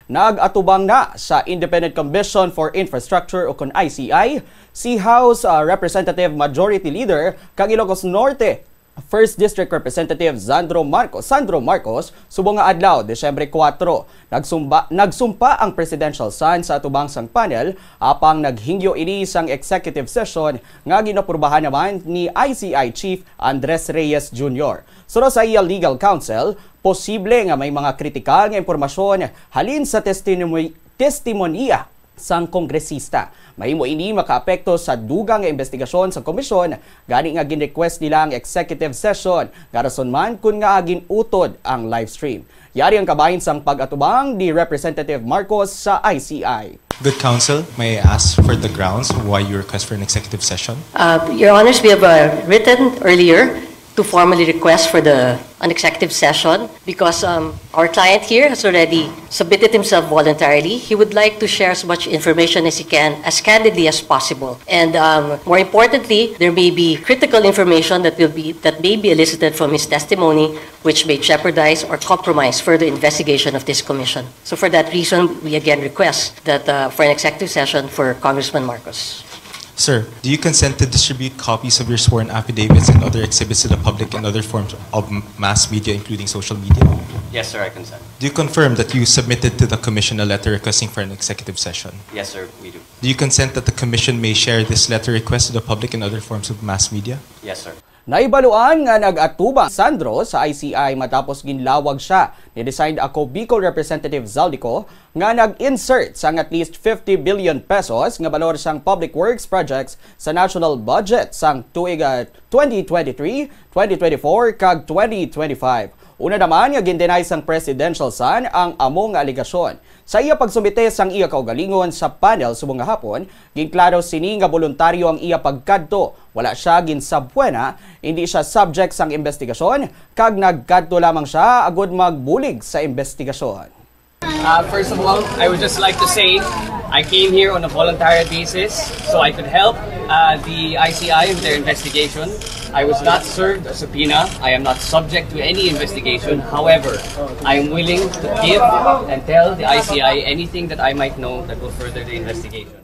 Nag-atubang na sa Independent Commission for Infrastructure o ICI si House Representative Majority Leader kag Ilocos Norte 1st District Representative Sandro Marcos subong nga adlaw Desyembre 4 nagsumpa ang presidential son sa atubang sang panel apang naghingyo ini sang executive session nga ginaprubahan naman ni ICI Chief Andres Reyes Jr. Suro sa iya legal counsel, posible nga may mga kritikal nga impormasyon halin sa testimonya sang kongresista. Mahimo ini makaapekto sa dugang nga investigasyon sa komisyon, gani nga gin-request nila ang executive session, garason man kun nga gin-utod ang live stream. Yari ang kabahin sang pag-atubang ni Representative Marcos sa ICI. Good counsel, may I ask for the grounds why you request for an executive session? Your Honors, we have written earlier to formally request for an executive session because our client here has already submitted himself voluntarily. He would like to share as much information as he can, as candidly as possible. And more importantly, there may be critical information that may be elicited from his testimony, which may jeopardize or compromise further investigation of this commission. So for that reason, we again request that for an executive session for Congressman Marcos. Sir, do you consent to distribute copies of your sworn affidavits and other exhibits to the public and other forms of mass media, including social media? Yes, sir, I consent. Do you confirm that you submitted to the Commission a letter requesting for an executive session? Yes, sir, we do. Do you consent that the Commission may share this letter request to the public and other forms of mass media? Yes, sir. Naibaluan nga nag-atubang Sandro sa ICI matapos ginlawag siya ni designed ako Bicol Representative Zaldico nga nag-insert sang at least 50 billion pesos nga balor sang public works projects sa national budget sang tuig 2023, 2024 kag 2025. Una naman nga gindenay sang presidential son ang among aligasyon. Sa iya pagsumite sang iya kaugalingon sa panel subong nga hapon, ginklaro sini nga voluntaryo ang iya pagkadto. Wala siya ginsabwena, hindi siya subject sang investigasyon, kag nagkadto lamang siya agud magbulig sa investigasyon. First of all, I would just like to say I came here on a voluntary basis so I could help the ICI in their investigation. I was not served a subpoena. I am not subject to any investigation. However, I am willing to give and tell the ICI anything that I might know that will further the investigation.